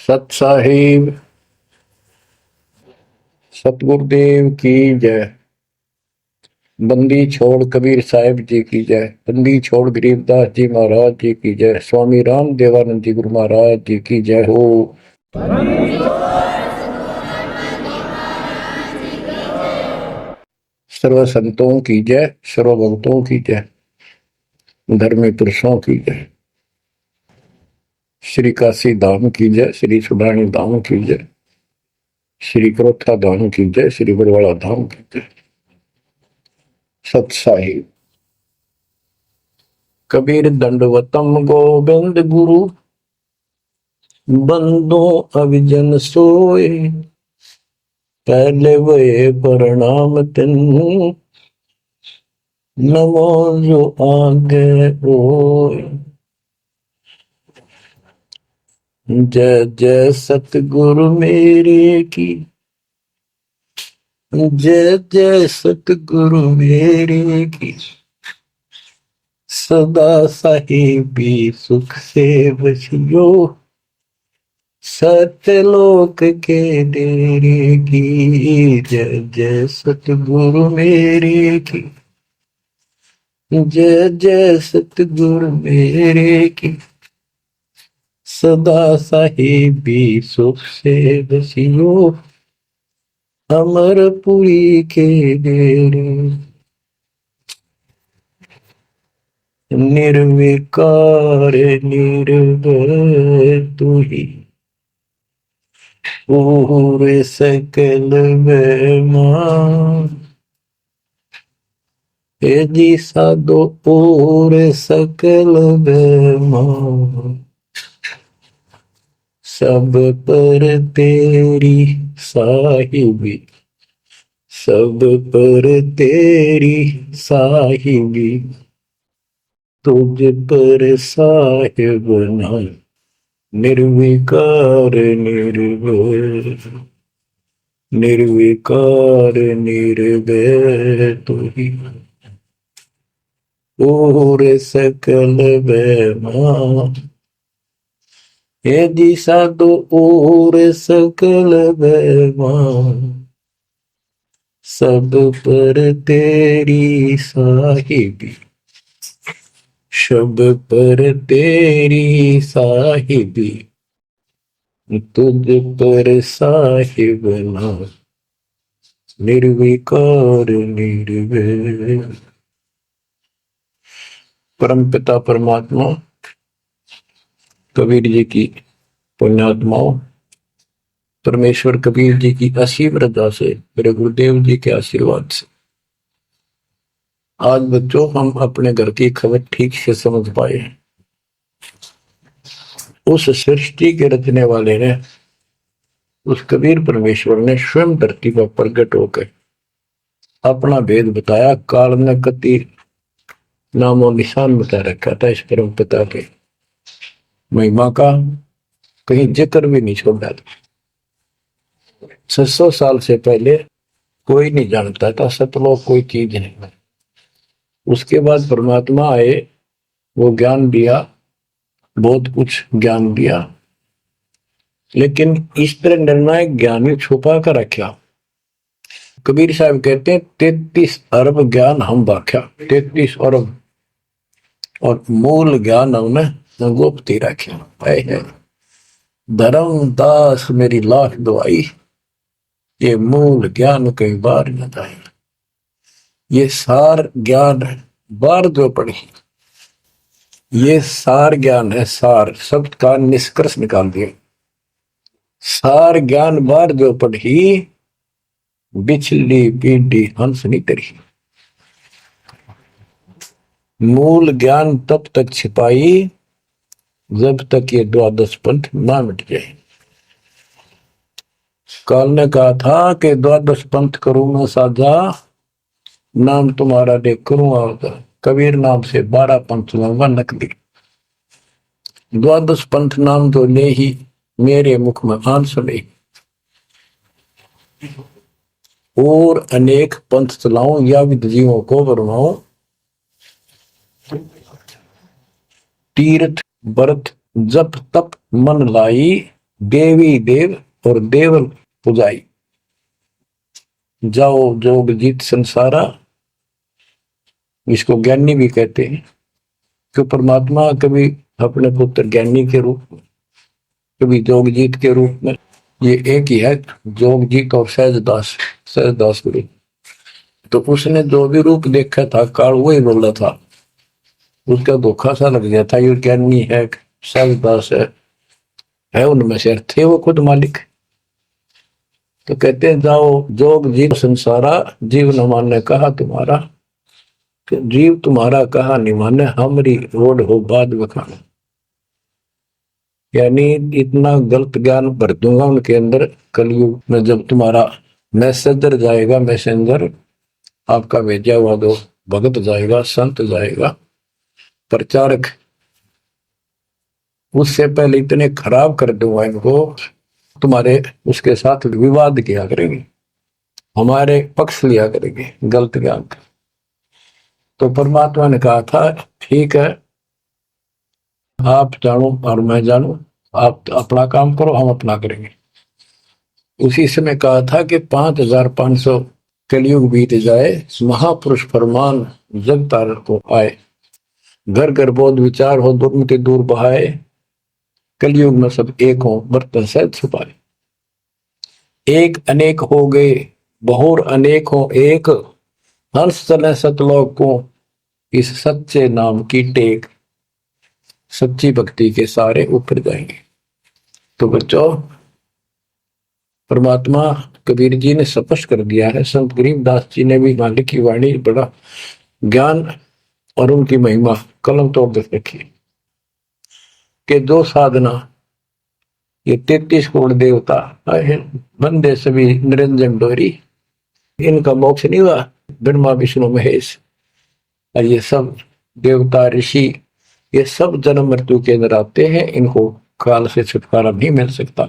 सत साहिब सतगुरुदेव की जय। बंदी छोड़ कबीर साहिब जी की जय। बंदी छोड़ गरीबदास जी महाराज जी की जय। स्वामी राम देवानंद जी गुरु महाराज जी की जय हो। सर्व संतों की जय, सर्व भक्तों की जय, धर्मी पुरुषों की जय। श्री काशी धाम की जय, श्री सुडानी धाम की जय, श्री क्रोथा धाम की जय, श्री बरवाड़ा धाम की जय। सत साहिब कबीर दंडवतम गोविंद गुरु बंदो अविजन सोए। पहले वे प्रणाम तिन नमो जो आगे होए। जय जय सतगुरु मेरे की, जय जय सतगुरु मेरे की। सदा साहिबी सुख से बसियो, सत्यलोक के डेरे की। जय जय सतगुरु मेरे की, जय जय सतगुरु मेरे की। सदा साहिबी सुख से बसियो, अमरपुरी के डेरे। निर्विकार निर्भय तू ही, पूरे सकल बेमान। हे जी साधो पूरे सकल बेमान। सब पर तेरी साहिबी, सब पर तेरी साहिबी। तुझ पर साहिब नहीं, निर्विकार निर्भय, निर्विकार निर्भय तू ही, पूरे सकल बेमान। हे जी साधो पूरे सकल बेमान। सब पर तेरी साहिबी, सब पर तेरी साहिबी। तुझ पर साहिब ना, निर्विकार निर्भय। परम पिता परमात्मा कबीर जी की पुण्यात्माओं, परमेश्वर कबीर जी की असीम रजा से, मेरे गुरुदेव जी के आशीर्वाद से आज बच्चों हम अपने घर की खबर ठीक से समझ पाए। उस सृष्टि के रचने वाले ने, उस कबीर परमेश्वर ने स्वयं धरती पर प्रकट होकर अपना भेद बताया। काल ने कति नामो निशान बता रखा था इस परम पिता के महिमा का, कहीं जिक्र भी नहीं छोड़ा था। 600 साल से पहले कोई नहीं जानता था सतलोक कोई चीज नहीं। उसके बाद परमात्मा आए, वो ज्ञान दिया, बहुत कुछ ज्ञान दिया, लेकिन इस तरह निर्णायक ज्ञान में छुपा कर रखा। कबीर साहब कहते हैं 33 अरब ज्ञान हम व्याख्या, 33 अरब, और मूल ज्ञान हमने गुप्त ही रखा है। धर्मदास मेरी लाख दुआई, ये मूल ज्ञान कई बार न जाए। ये सार ज्ञान बार जो पढ़ी, ये सार ज्ञान है। सार शब्द का निष्कर्ष निकाल दिया। सार ज्ञान बार जो पढ़ी, बिछली पीढ़ी हंस नहीं तरी। मूल ज्ञान तब तक छिपाई जब तक ये द्वादश पंथ ना मिट जाए। काल ने कहा था कि द्वादश पंथ करूंगा साझा, नाम तुम्हारा देख करूंगा। कबीर नाम से 12 पंथ लूंगा नकली। द्वादश पंथ नाम तो ले ही मेरे मुख में आन सुने, और अनेक पंथ चलाऊं या विद जीवों को बनवाऊं। तीर्थ व्रत जप तप मन लाई, देवी देव और देवल पुजाई, जाओ जोग जीत संसारा, इसको ज्ञानी भी कहते हैं। कि परमात्मा कभी अपने पुत्र ज्ञानी के रूप में, कभी जोगजीत के रूप में, ये एक ही है जोगजीत और सहजदास, सहजदास गुरु। तो उसने जो भी रूप देखा था काल वही बोला था, उसका धोखा सा लग गया था ये ज्ञानी है सहजदास है उनमें से थे वो खुद मालिक। तो कहते हैं जाओ जोग जीव संसारा, जीव न माने कहा तुम्हारा, कि जीव तुम्हारा कहा नहीं माने, हमारी रोड हो बाद बखाना। यानी इतना गलत ज्ञान भर दूंगा उनके अंदर कलयुग में, जब तुम्हारा मैसेंजर जाएगा, मैसेंजर आपका भेजा हुआ दो भगत जाएगा, संत जाएगा, प्रचारक, उससे पहले इतने खराब कर दूंगा इनको, तुम्हारे उसके साथ विवाद किया करेंगे, हमारे पक्ष लिया करेंगे गलत ज्ञान का। तो परमात्मा ने कहा था ठीक है, आप जानो और मैं जानू, आप अपना काम करो, हम अपना करेंगे। उसी समय कहा था कि 5500 कलयुग बीत जाए, महापुरुष फरमान जग तारण को आए, घर घर बोध विचार हो, दुर्मति दूर बहाए, कलयुग में सब एक हो, बर्तन से छुपाए। एक अनेक हो गए, बहुर अनेक हो एक, हंस चले सतलोक को, इस सच्चे नाम की टेक, सच्ची भक्ति के सारे ऊपर जाएंगे। तो बच्चों, परमात्मा कबीर जी ने स्पष्ट कर दिया है, संत गरीबदास जी ने भी मालिक की वाणी बड़ा ज्ञान और उनकी महिमा कलम तोड़ रखी कि जो साधना ये 33 करोड़ देवता बंदे सभी निरंजन डोरी, इनका मोक्ष नहीं हुआ, ब्रह्मा विष्णु महेश, और ये सब देवता ऋषि ये सब जन्म मृत्यु के अंदर आते हैं, इनको काल से छुटकारा नहीं मिल सकता।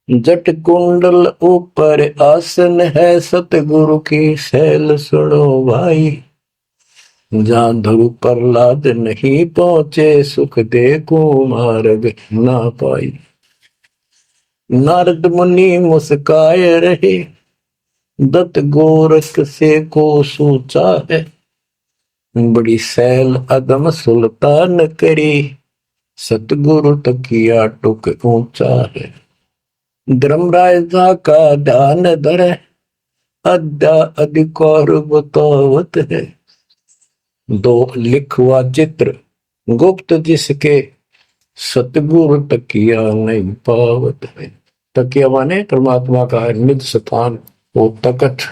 जट कुंडल ऊपर आसन है, सतगुरु की सैल सुनो भाई, जहां ध्रुव प्रहलाद नहीं पहुंचे, सुख दे को मार्ग ना पाई। नारद मुनि मुस्काए रहे, दत्त गोरख से को सोचा है, बड़ी सैल अदम सुल्तान करी, सतगुरु तकिया टुक ऊंचा है। धर्मराजा का ध्यान धरे, अद्या अधिकार बतावत है, दो लिखवा चित्र गुप्त जिसके, सतगुरु तकिया नहीं पावत है। तकिया माने परमात्मा का निज स्थान, वो तकट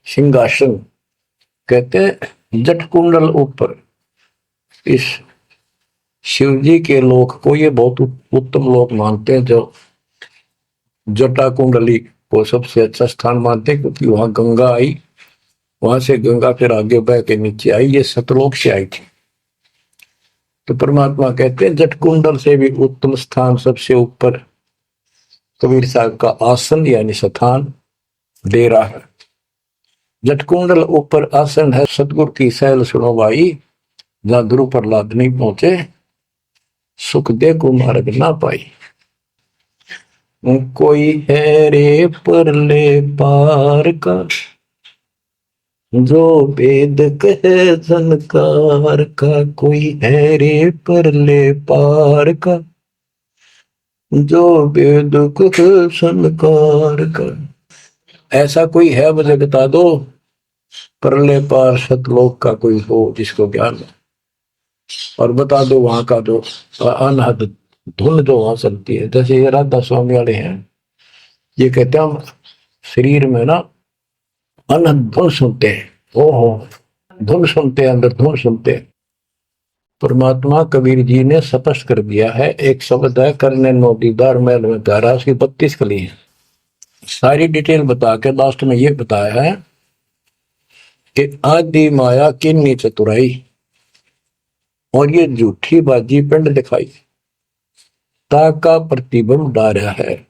सिंहासन। कहते जट कुंडल ऊपर, इस शिव जी के लोक को ये बहुत उत्तम लोक मानते हैं, जो जटा कुंडली को सबसे अच्छा स्थान मानते हैं, क्योंकि वहां गंगा आई, वहां से गंगा फिर आगे बह के नीचे आई, ये सतलोक से आई थी। तो परमात्मा कहते हैं जट कुंडल से भी उत्तम स्थान, सबसे ऊपर कबीर साहब का आसन यानी स्थान डेरा है। जटकुंडल ऊपर आसन है, सतगुरु की सैल सुनो भाई, जहां ध्रुव प्रहलाद नहीं पहुंचे, सुख दे को मार्ग ना पाई। कोई है रे परले पार का, जो वेद कहे झनकार का, कोई है रे परले पार का, जो वेद कहे झनकार का। ऐसा कोई है मुझे बता दो, परले पार सतलोक का कोई हो जिसको ज्ञान हो, और बता दो वहां का जो अनहद धुन जो वहां चलती है। जैसे ये राधा स्वामी वाले हैं, ये कहते हैं हम शरीर में ना अनहद धुन सुनते हैं, ओहो धुन सुनते हैं, अंदर धुन सुनते हैं। परमात्मा कबीर जी ने स्पष्ट कर दिया है, एक शब्द है करने नो दीदार महल में प्यारा, उसकी 32 कली है। सारी डिटेल बता के लास्ट में ये बताया है कि आदि माया किन्नी चतुराई, और ये झूठी बाजी पिंड दिखाई, ताका प्रतिबंध डारा है,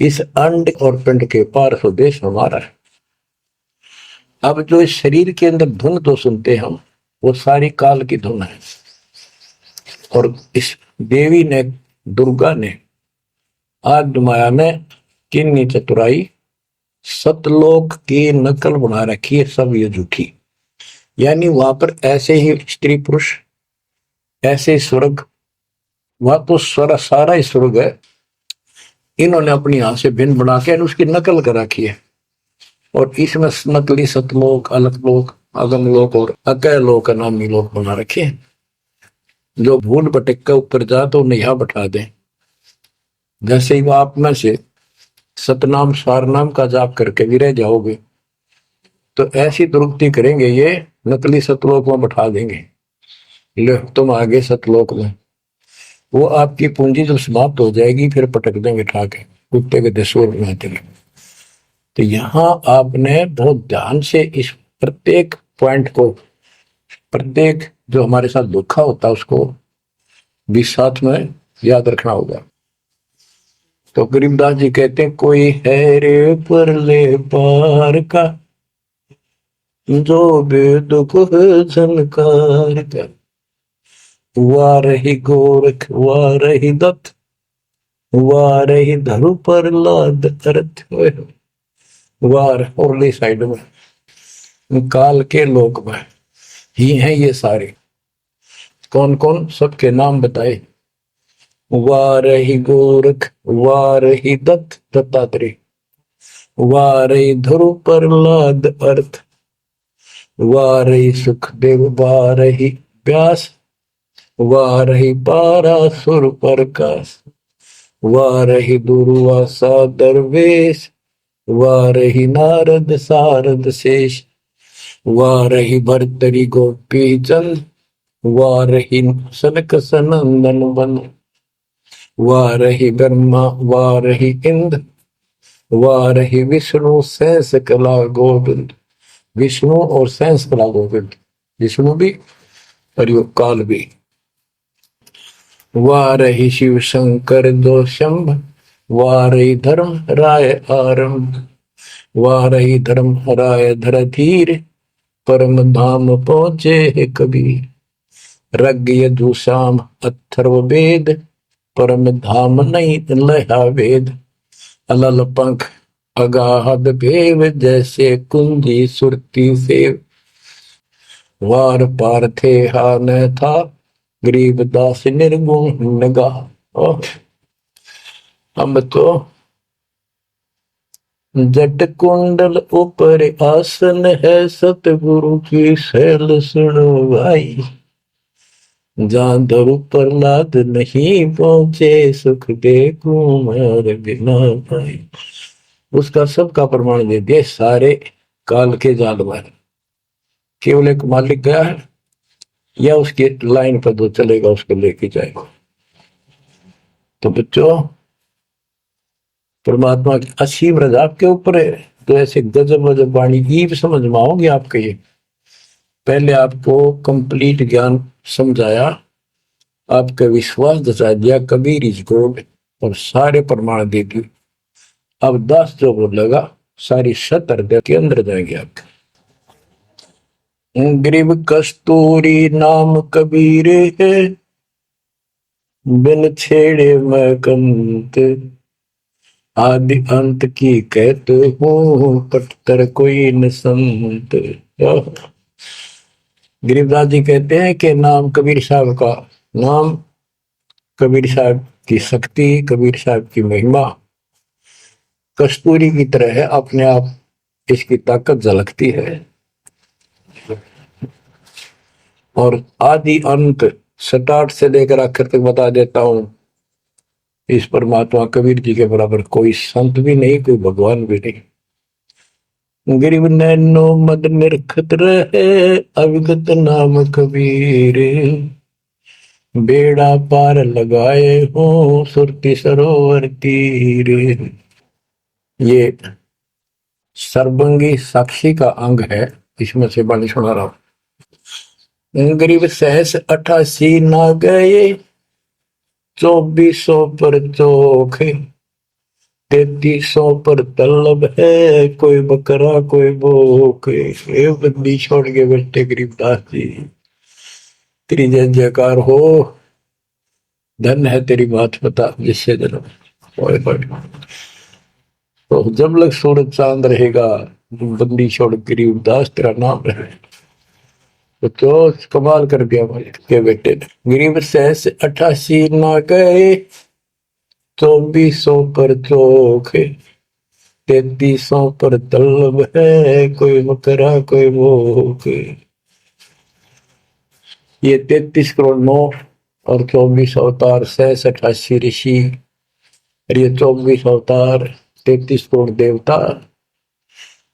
इस अंड और पिंड के पार स्वदेश हमारा है। अब जो इस शरीर के अंदर धुन तो सुनते हम, वो सारी काल की धुन है, और इस देवी ने, दुर्गा ने, आग माया ने किन्नी चतुराई सतलोक की नकल बना रखी है, सब ये झूठी। यानी वहां पर ऐसे ही स्त्री पुरुष, ऐसे ही स्वर्ग, वहां तो सारा ही स्वर्ग है, इन्होंने अपनी हाथ से भिन्न बना के उसकी नकल कर रखी है। और इसमें नकली सतलोक, अलकलोक, अगमलोक और अकयलोक नामी लोक बना रखे हैं। जो भूल भटक के ऊपर जा तो उन्हें यहां बैठा दें। जैसे ही वो आप में से सतनाम सारनाम का जाप करके भी रह जाओगे तो ऐसी दुर्गति करेंगे, ये नकली सतलोक में बैठा देंगे, लो तुम आगे सतलोक में। वो आपकी पूंजी जब समाप्त हो जाएगी फिर पटक देंगे ठाके, कुत्ते के दसोर में। तो यहां आपने बहुत ध्यान से इस प्रत्येक पॉइंट को, प्रत्येक जो हमारे साथ धोखा होता है उसको भी साथ में याद रखना होगा। तो गरीबदास जी कहते हैं, कोई है रे परले पार का जो वेद को झनकार का, वाह रही गोरख वाह रही दत्त वाह रही धरु पर लाद अर्थ, वार ओरली साइड में काल के लोक में ही हैं ये सारे। कौन कौन, सबके नाम बताए। वाह रही गोरख वाह रही दत्त दत्तात्रेय, वाह रही धरु पर लाद अर्थ, वाह रही सुखदेव वाह रही व्यास, वाह रही पारासुर प्रकाश, वाह रही दुर्वासा दरवेश, वाह रही नारद सारद शेष, वाह रही भरतरी गोपी चंद, वाह रही सनक सनंदन बन, वाह रही ब्रह्मा वाह रही इंद्र, वाह रही विष्णु सहस कला गोविंद। विष्णु और सहस कला गोविंद, विष्णु भी और यो काल भी। वाह रही शिव शंकर दो शंभ, वाह रही धर्म राय आरंभ, वाह रही धर्म राय धर धीर, परम धाम पहुंचे है कबीर। रग यदु श्याम अथर्व वेद, परम धाम नहीं लहा वेद। अलल पंख अगाध भेव, जैसे कुंजी सुरती सेव। वार पार थे हा न था, गरीबदास निर्गुण नगा। हम तो जट कुंडल ऊपर आसन है, सतगुरु की शैल सुनो भाई। जहां धरु प्रहलाद नहीं पहुंचे, सुख दे कुमार बिना भाई। उसका सबका प्रमाण दे दिया सारे काल के जानवर। केवल एक मालिक गया है या उसकी लाइन पर जो चलेगा उसको लेके जाएगा। तो बच्चों, परमात्मा की असीम रजा आपके ऊपर है। तो ऐसे गजब गजब वाणी ईब समझ में आओगे आपके। ये पहले आपको कंप्लीट ज्ञान समझाया, आपका विश्वास दसा दिया, कबीर इज गॉड और सारे प्रमाण दे दिए। अब 10 जो बोलेगा सारी सत हृदय के अंदर जाएंगे आपके। ग्रीब कस्तूरी नाम कबीर है, बिन छेड़े मैं कंत। आदि अंत की कहते हूँ, पटतर कोई न संत। गरीबदास जी कहते हैं कि नाम कबीर साहब का नाम, कबीर साहब की शक्ति, कबीर साहब की महिमा कस्तूरी की तरह है, अपने आप इसकी ताकत झलकती है। और आदि अंत स्टार्ट से लेकर आखिर तक बता देता हूं। इस परमात्मा कबीर जी के बराबर कोई संत भी नहीं, कोई भगवान भी नहीं। गरीब नैनो मद निरखत रहे, अविगत नाम कबीर। बेड़ा पार लगाए हो सुरती सरोवर तीर। ये सर्वंगी साक्षी का अंग है, इसमें से बाणी सुना रहा हूं। गरीब सहस 88 ना गए, 2400 पर चोख। 3300 पर तलब है, कोई बकरा कोई बोक। ये बंदी छोड़ के बैठे गरीबदास जी, तेरी जय जयकार हो। धन है तेरी बात पता जिससे जन्म। ओए होए। तो जब लग सूरज चांद रहेगा, बंदी छोड़ गरीब दास तेरा नाम रहे। तो कमाल कर दिया भाई के बेटे ने। गरीब सहस 88 ना गए, 2400 पर चोखे, 3300 पर तलब है, कोई मकरा कोई भूख। ये 33 करोड़ 9 और 24 अवतार, सहस 88 ऋषि, और ये 24 अवतार, 33 करोड़ देवता,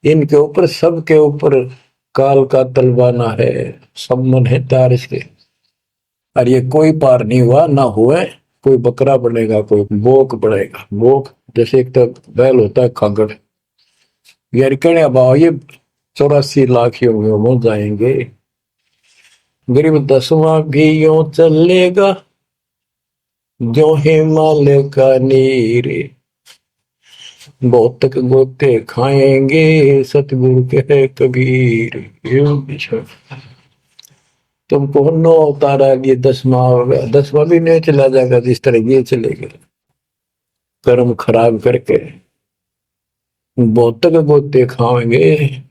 इनके ऊपर सबके ऊपर काल का तलवाना है, सम्मन है तार इसके। और ये कोई पार नहीं हुआ ना हुआ। कोई बकरा बनेगा, कोई बोक बनेगा। बोक जैसे एक तो बैल होता है खागड़, यार कहने भाव ये 84 लाख ही होंगे वो जाएंगे। गरीब 10वां भी यूं चलेगा, जो हिमालय का नीर, बहुत तक गोते खाएंगे, सतगुरु के कबीर। तुमको 9 अवतार आ गए, 10वां होगा, 10वां भी नहीं चला जाएगा जिस तरह ये चलेगा, कर्म खराब करके बहुत तक गोते खाएंगे,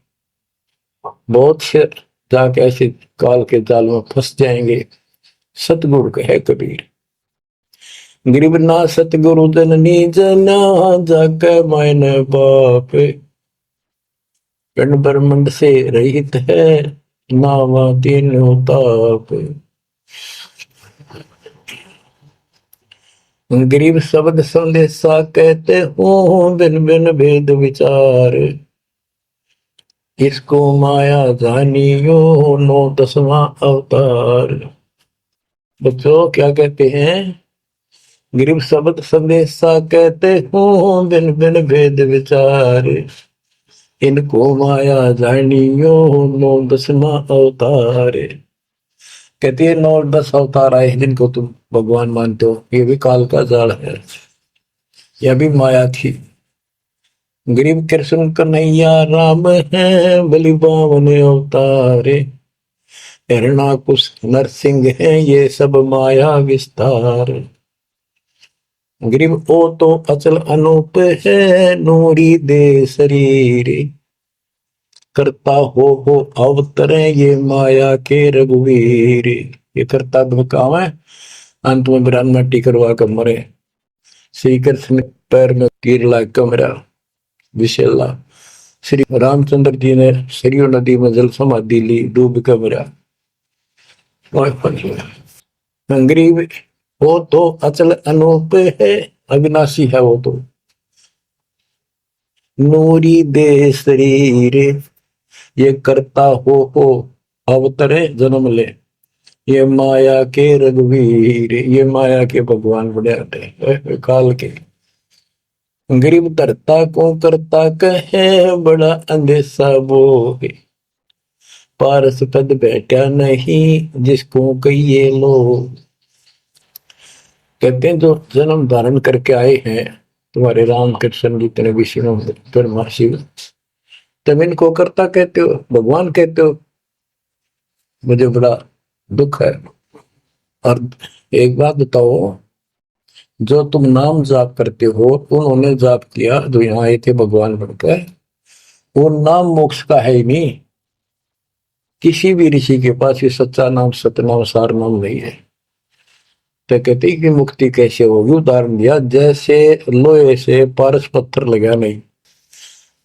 बहुत से जाके ऐसे काल के जाल में फंस जाएंगे। सतगुरु कहे कबीर, गरीब ना सतगुरु जननी जना, जाके मायने बाप, पिंड ब्रह्मंड से रहित है, नावा तीनों ताप। गरीब शब्द संदेशा कहते हो, बिन बिन भेद विचार, इसको माया जानियो, 9 10वां अवतार। बच्चों क्या कहते हैं? गरीब शब्द संदेशा कहते हो, बिन बिन भेद विचार, इनको माया जानियो, 9 10वां अवतार। कहती है 9 10 अवतार आए जिनको तुम भगवान मानते हो, ये भी काल का जाल है, यह भी माया थी। गरीब कृष्ण कन्हैया राम है, बलि बावन अवतारे, हिरणाकुश नरसिंह है, ये सब माया विस्तार। गरीब ओ तो अचल अनूप है, नूरी दे शरीर, करता हो अवतरे, ये माया के रघुवीर। ये करता काम है, अंत में बिरान मट्टी करवा कर मरे। श्री कृष्ण पैर में तीर लाग कमरा विशेला, श्री रामचंद्र जी ने सरयू नदी में जल समाधि ली, डूब कर मरा। गरीब वो तो अचल अनूप है, अविनाशी है वो तो, नूरी दे शरीर, ये करता हो अवतरे जन्म ले, ये माया के रघुवीर। ये माया के भगवान बड़े आते काल के। गरीब धरता को करता कहे, बड़ा अंदेशा बोहे, पारस पद बैठा नहीं, जिसको कहिए लोग। कहते हैं जो जन्म धारण करके आए हैं तुम्हारे राम कृष्ण जितने विष्णु ब्रह्मा शिव, तुम इनको करता कहते हो, भगवान कहते हो, मुझे बड़ा दुख है। और एक बात बताओ, जो तुम नाम जाप करते हो, उन्होंने जाप किया जो यहाँ आए थे भगवान बनकर, वो नाम मोक्ष का है ही नहीं। किसी भी ऋषि के पास ये सच्चा नाम सतनाम सार नाम नहीं है। तो कहते हैं कि मुक्ति कैसे होगी? उदाहरण दिया, जैसे लोहे से पारस पत्थर लगा नहीं,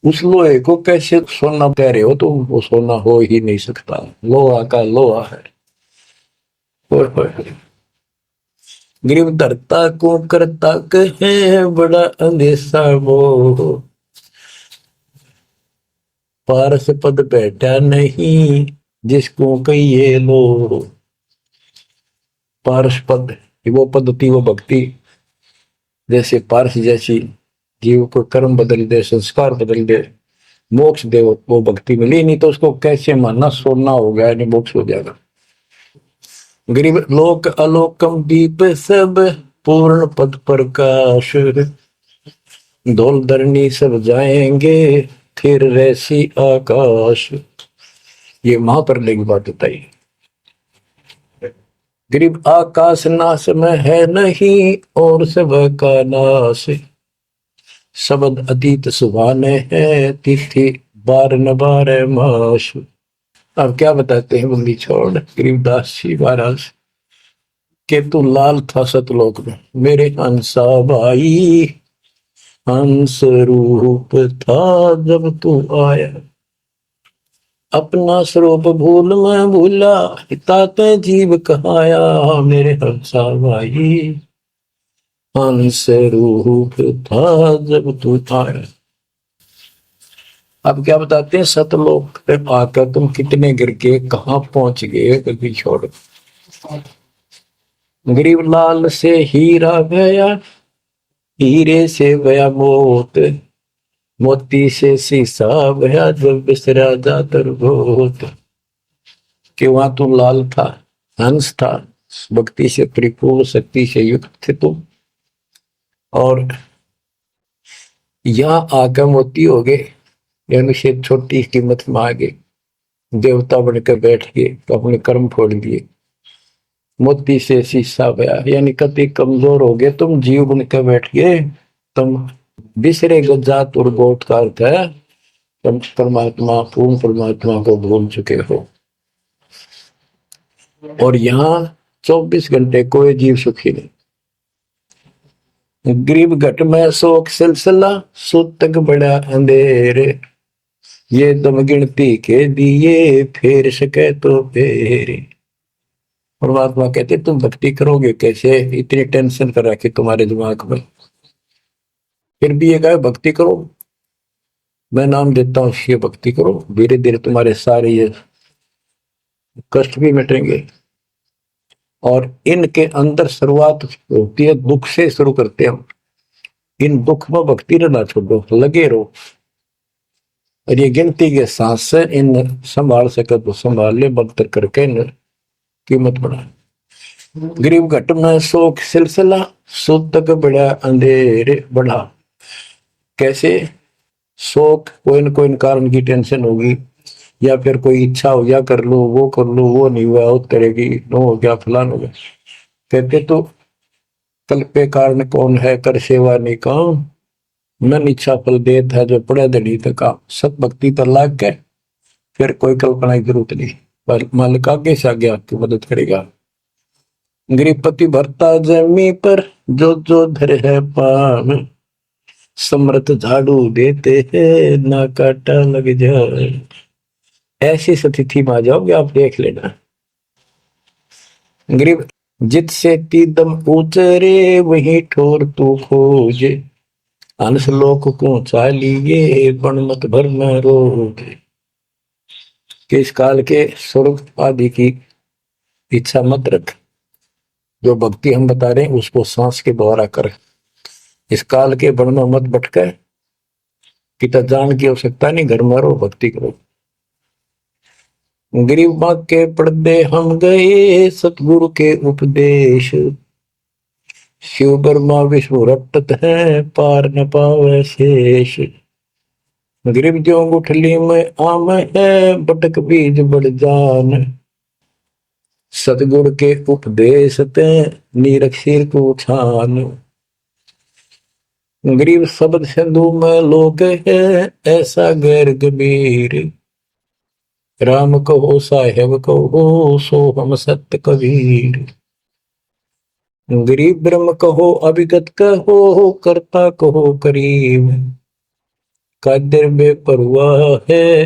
उस लोहे को कैसे सोना कह रहे हो? तो वो सोना हो ही नहीं सकता, लोहा का लोहा है। गरीब धरता को करता कहे, बड़ा अंदेशा वो, पारस पद बैठा नहीं, जिसको कहिए लो। पारस पद वो पद्धति, वो भक्ति, जैसे पारस जैसी जीव को कर्म बदल दे, संस्कार बदल दे, मोक्ष दे, वो भक्ति मिली। नहीं तो उसको कैसे मानना सोना हो गया, नहीं मोक्ष हो जाएगा। गरीब लोक अलोकम दीप सब, पूर्ण पद प्रकाश, धोल धरनी सब जाएंगे, फिर रहसी आकाश। ये महाप्रलय की बात बताई। गरीब आकाश नाश में है नहीं और सब का नाश, शब्द अतीत सुभाने है तिथि बार न बार माश। अब क्या बताते हैं बंदी छोड़ गरीबदास जी महाराज के तू लाल था सतलोक में मेरे हंसा भाई, हंस रूप था जब तू आया, अपना स्वरूप भूल मैं भूला, ताते जीव कहाया, मेरे हंसा भाई हंस रूप था जब तू आया। अब क्या बताते हैं सतलोक पे आकर तुम कितने गिर के कहां पहुंच गए कभी छोड़। गरीब लाल से हीरा गया, हीरे से गया मोत, मोती से शीशा गया जब बिसरा जा तरबोत। कि वहां तुम लाल था, हंस था, भक्ति से परिपूर्ण शक्ति से युक्त थे तुम, और यहाँ आकर मोती हो गए, यानी से छोटी कीमत में आ गए, देवता बनकर बैठ गए तो अपने कर्म फोड़ दिए। मोती से शीशा गया यानी कति कमजोर हो गए तुम, जीव बनकर बैठ गए तुम, बिसरे गजात और बहुत का अर्थ है तुम परमात्मा पूर्ण परमात्मा को भूल चुके हो। और यहाँ 24 घंटे कोई जीव सुखी नहीं। गरीब घट में शोक सिलसिला, सुत तक बड़ा अंधेरे, ये दम गिनती के दिए फेर सके तो फेरे। परमात्मा कहते तुम भक्ति करोगे कैसे, इतनी टेंशन कर रखी तुम्हारे दिमाग में, फिर भी ये कहे भक्ति करो, मैं नाम देता हूं ये भक्ति करो, धीरे धीरे तुम्हारे सारे ये कष्ट भी मिटेंगे। और इनके अंदर शुरुआत होती है दुख से, शुरू करते हैं इन दुख में भक्ति रहना छोड़ो, लगे रहो, और ये गिनती के सांस से इन संभाल सके तो संभाल ले, बदतर करके इन कीमत बढ़ा। गरीब घट में शोक सिलसिला, सुत तक बड़ा अंधेरे बढ़ा। कैसे, शोक कोई न कोई कारण की टेंशन होगी, या फिर कोई इच्छा हो गया कर लो वो नहीं हुआ उस तरह की, नो हो गया फलान हो गया। कहते तो कल पे कारण कौन है कर सेवा नहीं काम, मन इच्छा फल देत है जो पड़े धनी तक। सत भक्ति पर लाग के फिर कोई कल्पना की जरूरत नहीं, पर मालिक आगे से आगे आपकी मदद करेगा। गृहपति भरता जमी पर जो धर है पान, समर्थ झाड़ू देते हैं ना काटा लग जाए। ऐसी स्थिति में आ जाओगे आप, देख लेना। गरीब जित से तीदम उचरे वही ठोर तू खोजे, हंस लोक को चालिए बन मत भर में रोगे। कि इस काल के स्वर्ग आदि की इच्छा मत रख, जो भक्ति हम बता रहे हैं उसको सांस के द्वारा कर। इस काल के बन में मत भटके, कितना जान की आवश्यकता नहीं, घर में रहो भक्ति करो। गरीब माँ के पर्दे हम गए सतगुरु के उपदेश, शिव ब्रह्मा विष्णु रटत है पार न पावे शेष। गरीब जो गुठली में आम है बटक बीज बढ़ जान, सतगुरु के उपदेश ते नीरख सिर को छान। गरीब शब्द सिंधु में लोक है ऐसा गैर गंभीर, राम कहो साहेब कहो सो हम सत्य कबीर। गरीब ब्रह्म कहो अभिगत कहो करता कहो करीब, कादिर बेपरवाह है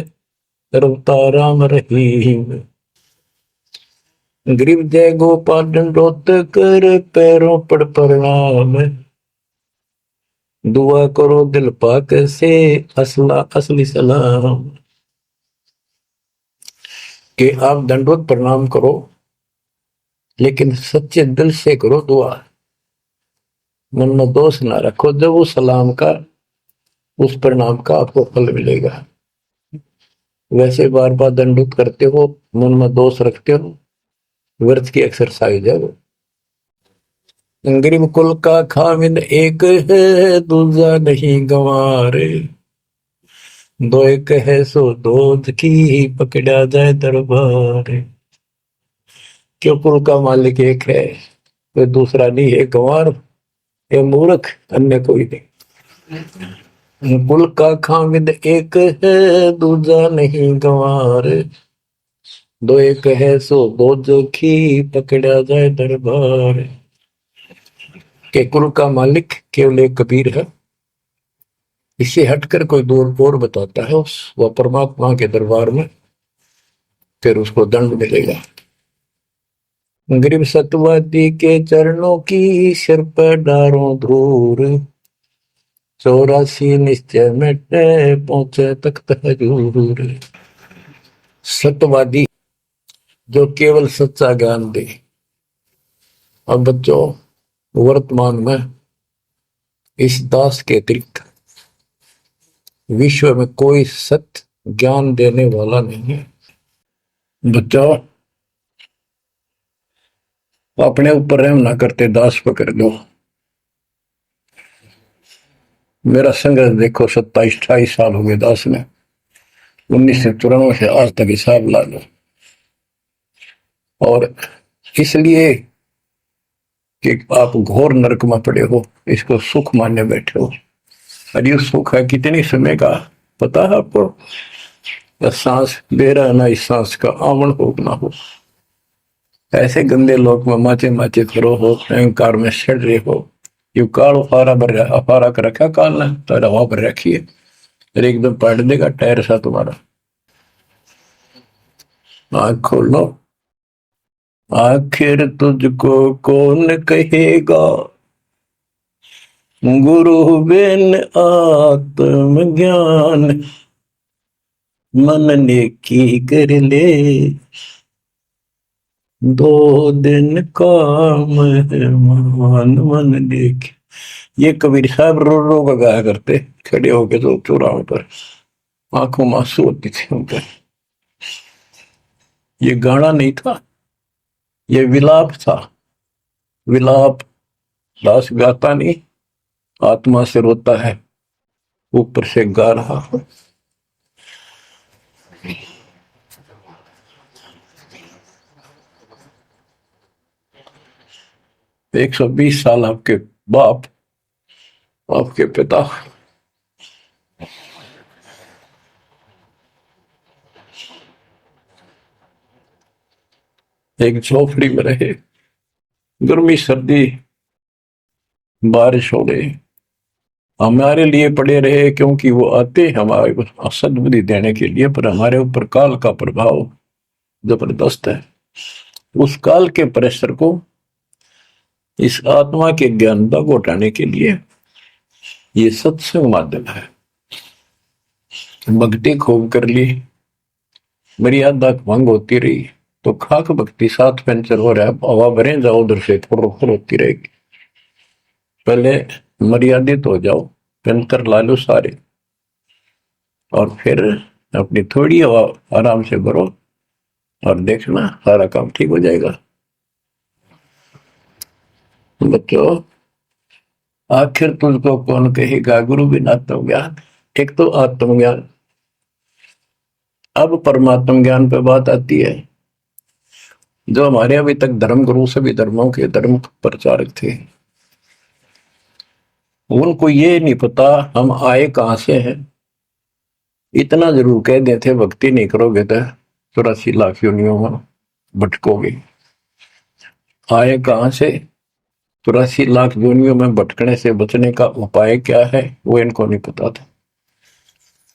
रवता राम रहीम। गरीब जय गोपाल दंडोत कर पैरों पड़ प्रणाम, दुआ करो दिल पाक से असला असली सलाम। कि आप दंडवत प्रणाम करो लेकिन सच्चे दिल से करो दुआ, मन में दोष ना रखो, जब उस सलाम का उस प्रणाम का आपको फल मिलेगा। वैसे बार बार दंडवत करते हो, मन में दोष रखते हो, व्यर्थ की एक्सरसाइज है वो। गरीब कुल का खामिद एक है दूजा नहीं गंवारे, दो एक है सो दूध की पकड़ा जाए दरबार। क्यों कुल का मालिक एक है, कोई दूसरा नहीं है। गंवार ये मूर्ख, अन्य कोई नहीं। कुल का खामिद एक है, दूजा नहीं गंवार। दो एक है सो दो जोखी, पकड़ा जाए दरबार। के कुल का मालिक केवल एक कबीर है। इससे हटकर कोई दूर और बताता है उस वह परमात्मा के दरबार में, फिर उसको दंड मिलेगा। गरीब सतवादी के चरणों की सिर पर डारों धूर, 84 निश्चय मिटे पहुंचे तख्त हजूर। सत्यवादी जो केवल सच्चा ज्ञान दे। अब बच्चों, वर्तमान में इस दास के अतिरिक्त विश्व में कोई सत्य ज्ञान देने वाला नहीं है। बच्चों, अपने ऊपर रहम ना करते दास पकड़ लो। मेरा संघर्ष देखो, 27-28 साल हो गए दास में। 1994 से आज तक हिसाब ला लो। और इसलिए कि आप घोर नरक में पड़े हो, इसको सुख मानने बैठे हो। अरे सुख है कितनी समय का पता है आपको? सांस दे रहा ना, इस सांस का आवन हो ना हो। ऐसे गंदे लोग में माचे माचे खड़ो हो, अहंकार में सड़ रहे हो। यू काल अफारा कर रखा काल ने, तो हवा पर रखिए, फिर एकदम पलट देगा टायर सा तुम्हारा। आँख खोलो। आखिर तुझको कौन कहेगा, गुरु बिन आत्म ज्ञान। मन ने की कर ले, 2 दिन काम मान। मन ने की, ये कबीर साहब रो रो कर गाया करते, खड़े होके तो चौराहों पर, आंखों में आंसू होती थी उनके। ये गाना नहीं था, ये विलाप था। विलाप दास गाता नहीं, आत्मा से रोता है, ऊपर से गा रहा। 120 साल आपके बाप, आपके पिता एक झोपड़ी में रहे, गर्मी सर्दी बारिश हो गई, हमारे लिए पड़े रहे, क्योंकि वो आते हमारे को सद्बुद्धि देने के लिए, पर हमारे ऊपर काल का प्रभाव जबरदस्त है। उस काल के प्रेशर को इस आत्मा के ज्ञान को घटाने के लिए ये सत्संग माध्यम है। भक्ति खूब कर ली, मर्यादा भंग होती रही तो खाक भक्ति साथ पंचर हो रहा है, हवा भरे जाओ उधर से फुर होती रहेगी। पहले मर्यादित हो जाओ, पंचर ला लो सारे, और फिर अपनी थोड़ी हवा आराम से भरो और देखना सारा काम ठीक हो जाएगा। बच्चों, आखिर तुझको कौन कहेगा, गुरु बिन आत्मज्ञान। एक तो आत्मज्ञान, अब परमात्म ज्ञान पे बात आती है। जो हमारे अभी तक धर्म गुरु सभी धर्मों के धर्म प्रचारक थे, उनको ये नहीं पता हम आए कहां से हैं। इतना जरूर कह देते, भक्ति नहीं करोगे तो 84 लाख योनियों में भटकोगे। आए कहां से, 84 लाख योनियों में भटकने से बचने का उपाय क्या है, वो इनको नहीं पता था।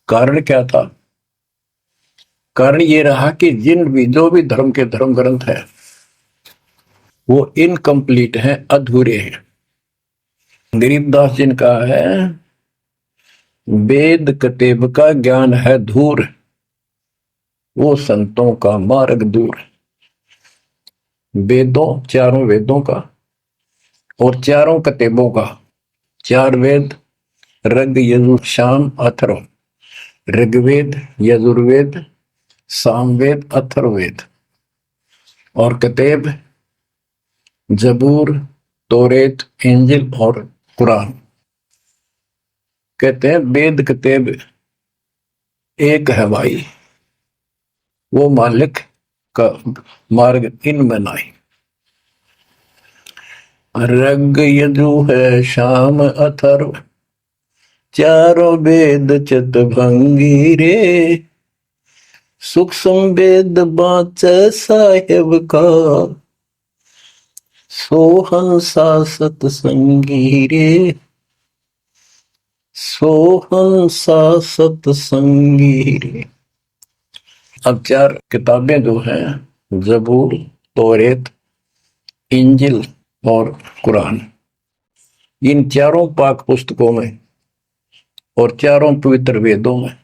कारण क्या था? कारण ये रहा कि जो भी धर्म के धर्म ग्रंथ है वो इनकम्प्लीट है, अधूरे हैं। गरीबदास जिनका है, वेद कतेब का ज्ञान है धूर, वो संतों का मार्ग दूर। वेदों, चारों वेदों का और चारों कतेबों का, 4 वेद ऋग यजुर शाम अथर्व, ऋग्वेद यजुर्वेद सामवेद अथर्ववेद, और कतेब जबूर तोरेत इंजिल और कुरान। कहते हैं वेद कतेब एक है भाई, वो मालिक का मार्ग इनमें नहीं। ऋग यजु है शाम अथर्व, चारों वेद चतुर्भंगी रे। सूक्ष्म वेद बाँचै साहेब का, सोहंसा सतसंगी रे। सोहंसा सतसंगी रे। अब चार किताबें जो हैं, जबूर, तौरेत, इंजिल और कुरान, इन चारों पाक पुस्तकों में और चारों पवित्र वेदों में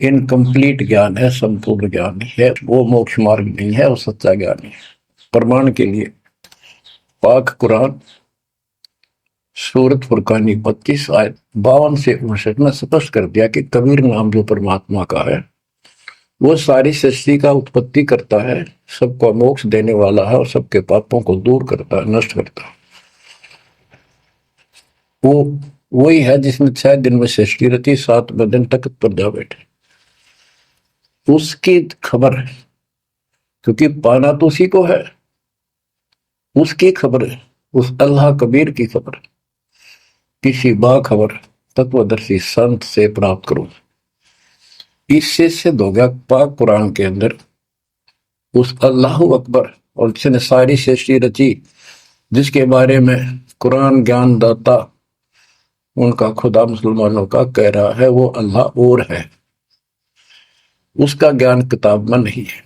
इनकम्प्लीट ज्ञान है, संपूर्ण ज्ञान है। वो मोक्ष मार्ग नहीं है, वो सच्चा ज्ञान है। प्रमाण के लिए पाक कुरान सूरत फुरकानी 25 आयत 52 से 59 में स्पष्ट कर दिया कि कबीर नाम जो परमात्मा का है वो सारी सृष्टि का उत्पत्ति करता है, सबको मोक्ष देने वाला है और सबके पापों को दूर करता है, नष्ट करता है। वो वही है जिसने 6 दिन में सृष्टि रची, 7वें दिन तख्त पर जा बैठे। उसकी खबर है, क्योंकि पाना तो उसी को है। उसकी खबर है, उस अल्लाह कबीर की खबर किसी बाखबर तत्वदर्शी संत से प्राप्त करो। इससे सिद्ध हो गया पाक कुरान के अंदर उस अल्लाह अकबर और जिसने सारी सृष्टि रची, जिसके बारे में कुरान ज्ञान दाता उनका खुदा मुसलमानों का कह रहा है वो अल्लाह और है, उसका ज्ञान किताब में नहीं है।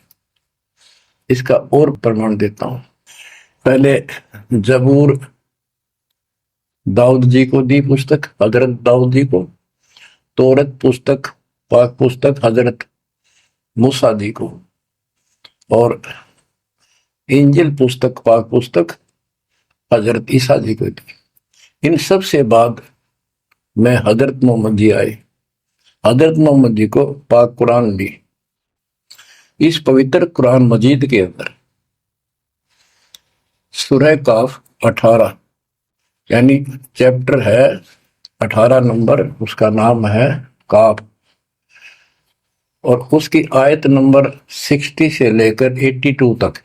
इसका और प्रमाण देता हूं। पहले जबूर दाऊद जी को दी पुस्तक, हजरत दाऊद जी को। तौरत पुस्तक, पाक पुस्तक हजरत मूसा जी को। और इंजिल पुस्तक, पाक पुस्तक हजरत ईसा जी को दी। इन सब से बाद में हजरत मोहम्मद जी आए। हजरत मोहम्मद जी को पाक कुरान दी। इस पवित्र कुरान मजीद के अंदर सूरह काफ 18 यानी चैप्टर है 18 नंबर, उसका नाम है काफ, और उसकी आयत नंबर 60 से लेकर 82 तक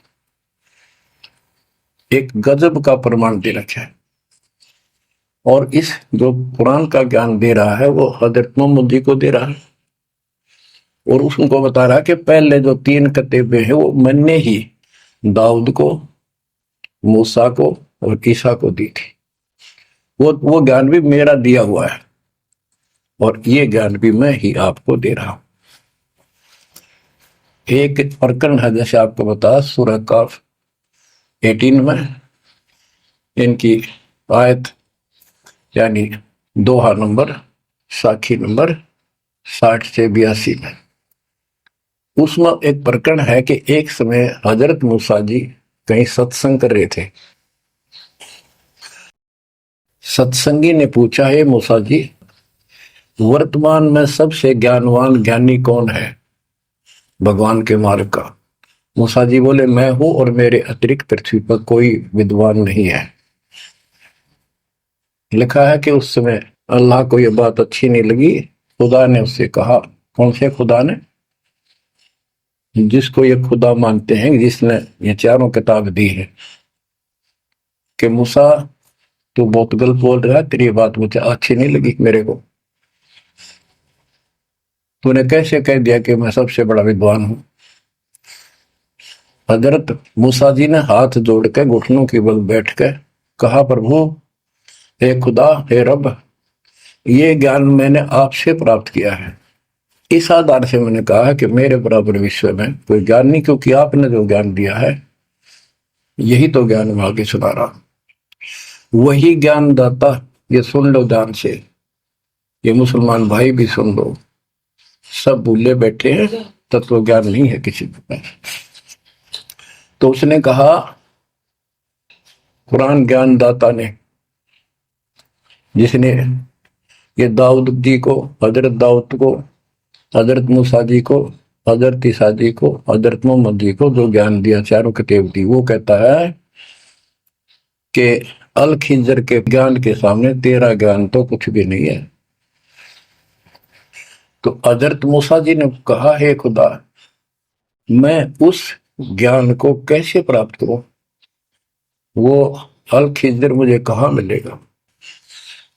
एक गजब का प्रमाण दे रखा है। और इस जो कुरान का ज्ञान दे रहा है वो हजरत मोहम्मद जी को दे रहा है, और उसको बता रहा है कि पहले जो 3 किताबें हैं वो मैंने ही दाऊद को, मूसा को और ईसा को दी थी। वो ज्ञान भी मेरा दिया हुआ है और ये ज्ञान भी मैं ही आपको दे रहा हूं। एक प्रकरण है, जैसे आपको बता, सूरह काफ 18 में इनकी आयत यानी दोहा नंबर, साखी नंबर 60 से 82 में, उसमें एक प्रकरण है कि एक समय हजरत मूसा जी कहीं सत्संग कर रहे थे। सत्संगी ने पूछा, है मूसा जी, वर्तमान में सबसे ज्ञानवान ज्ञानी कौन है भगवान के मार्ग का? मूसा जी बोले, मैं हूं और मेरे अतिरिक्त पृथ्वी पर कोई विद्वान नहीं है। लिखा है कि उस समय अल्लाह को यह बात अच्छी नहीं लगी। खुदा ने उससे कहा, कौन से खुदा ने? जिसको ये खुदा मानते हैं, जिसने ये चारों किताब दी है, कि मूसा तू बहुत गलत बोल रहा है, तेरी बात मुझे अच्छी नहीं लगी। मेरे को तूने कैसे कह दिया कि मैं सबसे बड़ा विद्वान हूं? हजरत मूसा जी ने हाथ जोड़ के घुटनों के बल बैठ के कहा, प्रभु, हे खुदा, हे रब, ये ज्ञान मैंने आपसे प्राप्त किया है। इस आधार से मैंने कहा कि मेरे बराबर विश्व में कोई ज्ञान नहीं, क्योंकि आपने जो ज्ञान दिया है यही तो ज्ञान मैं आगे सुना रहा। वही ज्ञान दाता, ये सुन लो ध्यान से, ये मुसलमान भाई भी सुन लो, सब भूले बैठे हैं, तत्व ज्ञान नहीं है किसी में। तो उसने कहा, कुरान ज्ञान दाता ने, जिसने ये दाऊद जी को, हजरत दाऊद को, हजरत मूसा जी को, हजरत ईसा जी को, हजरत मोहम्मद जी को जो ज्ञान दिया, चारों किताब दी, वो कहता है कि अल खिंजर के ज्ञान के सामने तेरा ज्ञान तो कुछ भी नहीं है। तो हजरत मूसा जी ने कहा, हे खुदा, मैं उस ज्ञान को कैसे प्राप्त करूं वो अल खिजर मुझे कहाँ मिलेगा?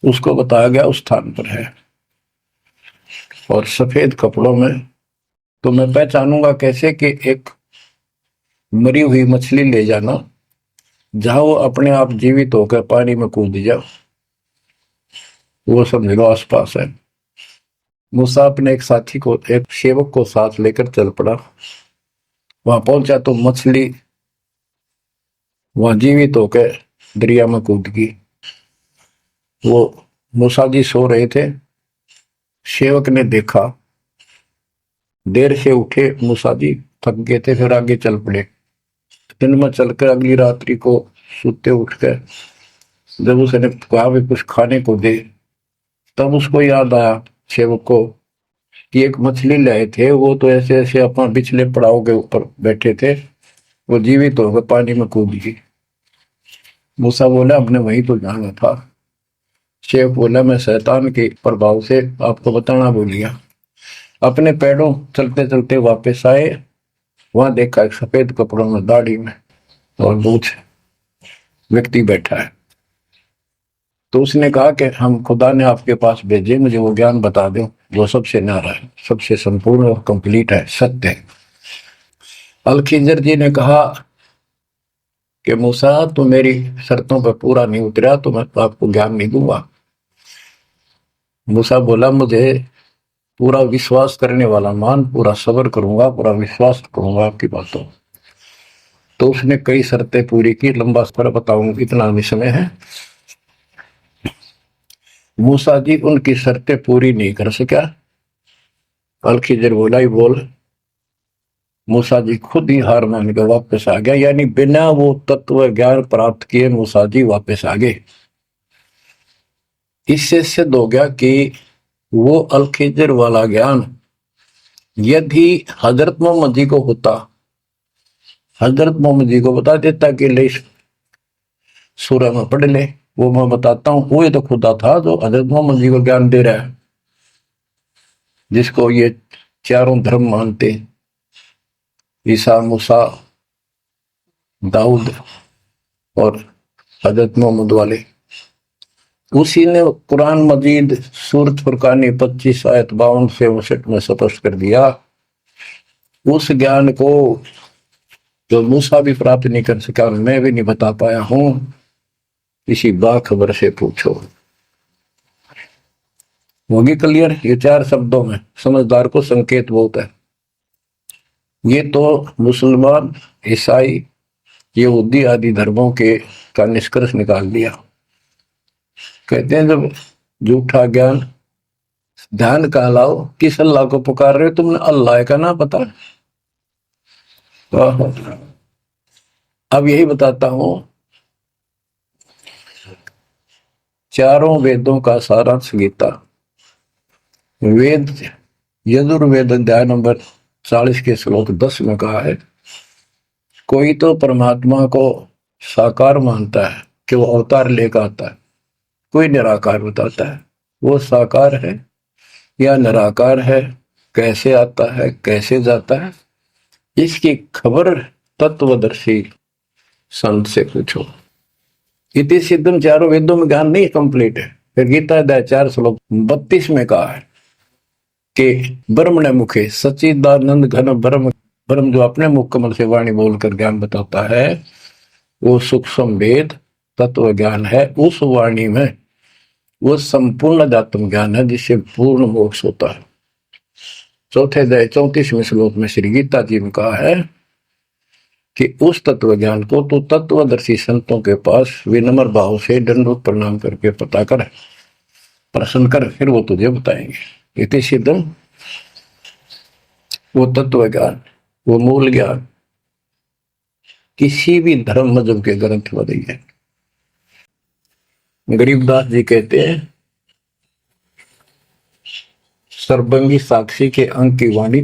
उसको बताया गया उस स्थान पर है, और सफेद कपड़ों में। तो मैं पहचानूंगा कैसे कि एक मरी हुई मछली ले जाना, जहां वो अपने आप जीवित होकर पानी में कूद जाओ, वो समझ लो आसपास है। मूसा अपने एक साथी को, एक सेवक को साथ लेकर चल पड़ा। वहां पहुंचा तो मछली वहां जीवित होकर दरिया में कूद गई। वो मूसा जी सो रहे थे, सेवक ने देखा, देर से उठे मूसा जी, थक गए थे, फिर आगे चल पड़े। दिन में चलकर अगली रात्रि को सोते उठकर जब उसने कहा भी कुछ खाने को दे, तब उसको याद आया सेवक को कि एक मछली लाए थे, वो तो ऐसे ऐसे अपना पिछले पड़ाव के ऊपर बैठे थे, वो जीवित होकर पानी में कूद गई। मूसा बोला हमने वही तो जाना था। शेख बोला मैं शैतान के प्रभाव से आपको बताना भूल गया। अपने पैरों चलते चलते वापस आए, वहां देखा एक सफेद कपड़ों में, दाढ़ी में और मूछ व्यक्ति बैठा है। तो उसने कहा कि हम खुदा ने आपके पास भेजे, मुझे वो ज्ञान बता दो वो सबसे न्यारा है, सबसे संपूर्ण और कंप्लीट है, सत्य है। अल खिजर जी ने कहा कि मूसा तो मेरी शर्तों पर पूरा नहीं उतरा तो मैं तो आपको ज्ञान नहीं दूंगा। मूसा बोला मुझे पूरा विश्वास करने वाला मान, पूरा सब्र करूंगा, पूरा विश्वास करूंगा आपकी बातों। तो उसने कई शर्तें पूरी की, लंबा सफर बताऊंगा, इतना भी समय है। मूसा जी उनकी शर्तें पूरी नहीं कर सका। अल खिजर बोला ही बोल। मूसा जी खुद ही हार मान के वापस आ गया, यानी बिना वो तत्व ज्ञान प्राप्त किए मूसा जी वापस आ गए। इससे सिद्ध हो गया कि वो अल खिजर वाला ज्ञान यदि हजरत मोहम्मद जी को होता, हजरत मोहम्मद जी को बता देता कि ले सूरह में पढ़ ले, वो मैं बताता हूँ, वो ये तो खुदा था जो हजरत मोहम्मद जी को ज्ञान दे रहा है, जिसको ये चारों धर्म मानते, ईसा, मूसा, दाऊद और हजरत मोहम्मद वाले। उसी ने कुरान मजीद सूरत फुरकानी 25 आयत 52 से 59 में स्पष्ट कर दिया। उस ज्ञान को जो मूसा भी प्राप्त नहीं कर सका, मैं भी नहीं बता पाया हूं, किसी बाखबर से पूछो। होगी क्लियर? ये 4 शब्दों में समझदार को संकेत बहुत है। ये तो मुसलमान, ईसाई, यहूदी आदि धर्मों के का निष्कर्ष निकाल दिया। कहते हैं जब झूठा ज्ञान, ध्यान का लाओ, किस अल्लाह को पुकार रहे हो तुमने? अल्लाह का ना पता। अब यही बताता हूं, चारों वेदों का सारांश गीता। वेद यजुर्वेद अध्याय नंबर 40 के श्लोक 10 में कहा है, कोई तो परमात्मा को साकार मानता है कि वो अवतार लेकर आता है, कोई निराकार बताता है। वो साकार है या निराकार है, कैसे आता है, कैसे जाता है, इसकी खबर तत्वदर्शी संत से पूछो। इति सिद्धम, चारों वेदों में ज्ञान नहीं कंप्लीट है। फिर गीता अध्याय 4 श्लोक 32 में कहा है कि ब्रह्मण मुखे सच्चिदानंद घन ब्रह्म, ब्रह्म जो अपने मुख कमल से वाणी बोलकर ज्ञान बताता है, वो सूक्ष्म वेद तत्व ज्ञान है। उस वाणी में वो संपूर्ण अध्यात्म ज्ञान है जिससे पूर्ण मोक्ष होता है। चौथे अध्याय 34वें श्लोक में श्री गीता जी ने कहा है कि उस तत्व ज्ञान को तो तत्वदर्शी संतों के पास विनम्र भाव से दंडवत प्रणाम करके पता कर, प्रश्न कर, फिर वो तुझे बताएंगे। इति सिद्धम, वो तत्व ज्ञान, वो मूल ज्ञान किसी भी धर्म मजहब के ग्रंथ में नहीं है। गरीबदास जी कहते हैं, सर्वंगी साक्षी के अंक की वाणी,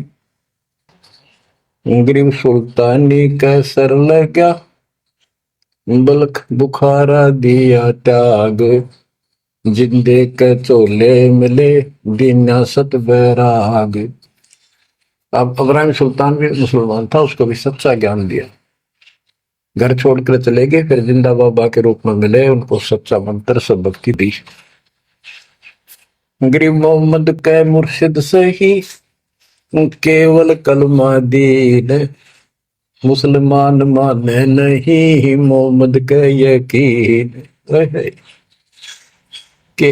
गरीब सुल्तानी का सर लगा, बलख बुखारा दिया त्याग, जिंदे के चोले मिले दीना सत बैराग। अब इब्राहिम सुल्तान भी मुसलमान था, उसको भी सच्चा ज्ञान दिया। घर छोड़कर चले गए, फिर जिंदा बाबा के रूप में मिले, उनको सच्चा मंत्र सब भक्ति दी। गरीब मोहम्मद के मुर्शिद सही केवल कलमा दीन, मुसलमान माने नहीं मोहम्मद के यकीन। के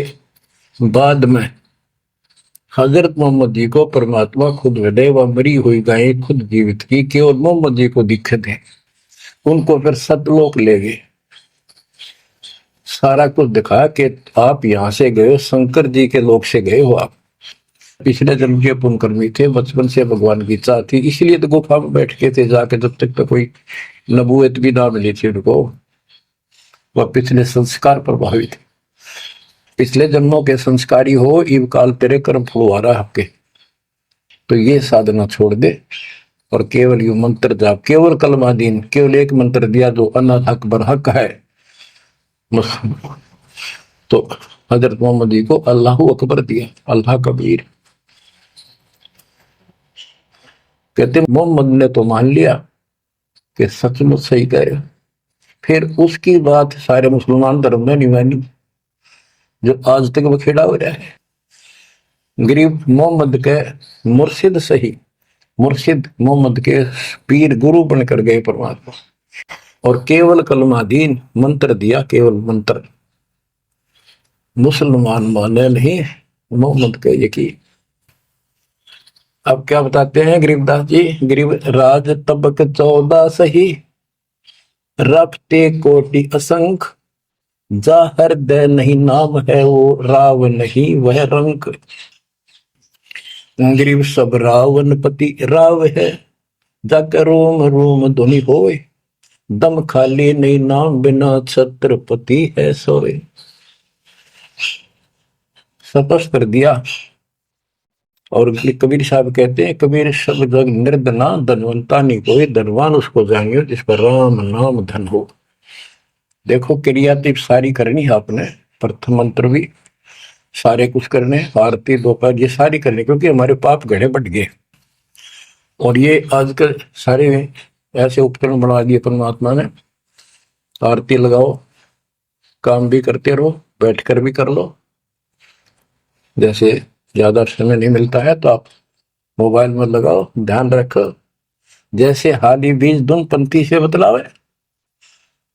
बाद में हजरत मोहम्मद जी को परमात्मा खुद मिले, वह मरी हुई गायें खुद जीवित की, केवल मोहम्मद जी को दिखे थे। उनको फिर सतलोक ले गए, सारा कुछ दिखा कि आप यहां से गए हो, शंकर जी के लोक से गए हो, आप पिछले जन्म के पुण्यकर्मी थे, बचपन से भगवान की इच्छा थी, इसलिए तो गुफा में बैठ के थे जाके, जब तक तो कोई नबूवत भी ना मिली थी उनको। वह पिछले संस्कार प्रभावित, पिछले जन्मों के संस्कारी हो, इव काल तेरे कर्म फुलवारा आपके, तो ये साधना छोड़ दे और केवल यू मंत्र जाप, केवल कलमा दीन, केवल एक मंत्र दिया जो अना अकबर हक है। तो हजरत मोहम्मद जी को अल्लाह अकबर दिया, अल्लाह कबीर। कहते मोहम्मद ने तो मान लिया कि सचमुच सही कह रहे, फिर उसकी बात सारे मुसलमान धर्म में नहीं मानी, जो आज तक बखेड़ा हो रहा है। गरीब मोहम्मद के मुर्शिद सही, मुर्शिद मोहम्मद के पीर गुरु बनकर गए परमात्मा, और केवल कलमा दीन मंत्र दिया, केवल मंत्र, मुसलमान माने नहीं मोहम्मद के यकीन। अब क्या बताते हैं गरीबदास जी, गरीब राज तबक 14 सही, रखते कोटि असंख, जा हृदय नहीं नाम है वो राव नहीं वह रंक। गरीब सब रावण पति राव है, जाकर रोम रोम ध्वनि होए, दम खाली नहीं नाम बिना छत्रपति है सोए। स्पष्ट कर दिया। और कबीर साहब कहते हैं, कबीर सब जग निर्धना धनवंता नहीं कोई, धनवान उसको जानियो जिस पर राम नाम धन हो। देखो क्रियातिप सारी करनी है आपने, प्रथम मंत्र भी सारे कुछ करने, आरती दोपहर ये सारी करनी, क्योंकि हमारे पाप घड़े बढ़ गए। और ये आजकल सारे ऐसे उपकरण बना दिए परमात्मा ने, आरती लगाओ, काम भी करते रहो, बैठकर भी कर लो। जैसे ज्यादा समय नहीं मिलता है तो आप मोबाइल में लगाओ, ध्यान रखो। जैसे हाली बीज धुन पंथी से बतलावे,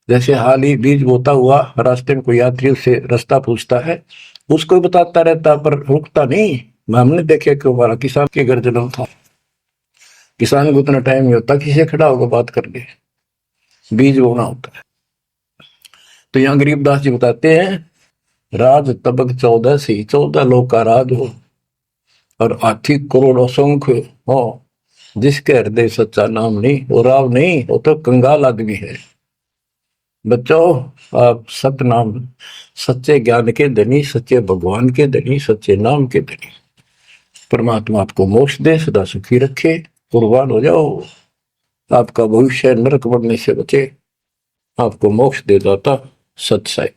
जैसे हाली बीज बोता हुआ रास्ते में कोई यात्री उससे रास्ता पूछता है, उसको ही बताता रहता पर रुकता नहीं। हमने देखे कि हमारा किसान के घर जन्म था, किसान को उतना टाइम नहीं होता किसी खड़ा होगा बात करके, बीज बोना होता है। तो यहाँ गरीबदास जी बताते हैं, राज तबक 14 से 14 लोग का राज हो, और हाथी करोड़ असंख्य हो, जिसके हृदय सच्चा नाम नहीं, वो राव नहीं, वो तो कंगाल आदमी है। बच्चों आप सत्य नाम, सच्चे ज्ञान के धनी, सच्चे भगवान के धनी, सच्चे नाम के धनी। परमात्मा आपको मोक्ष दे, सदा सुखी रखे, कुर्बान हो जाओ, आपका भविष्य नरक बढ़ने से बचे, आपको मोक्ष दे दाता सत्य साई।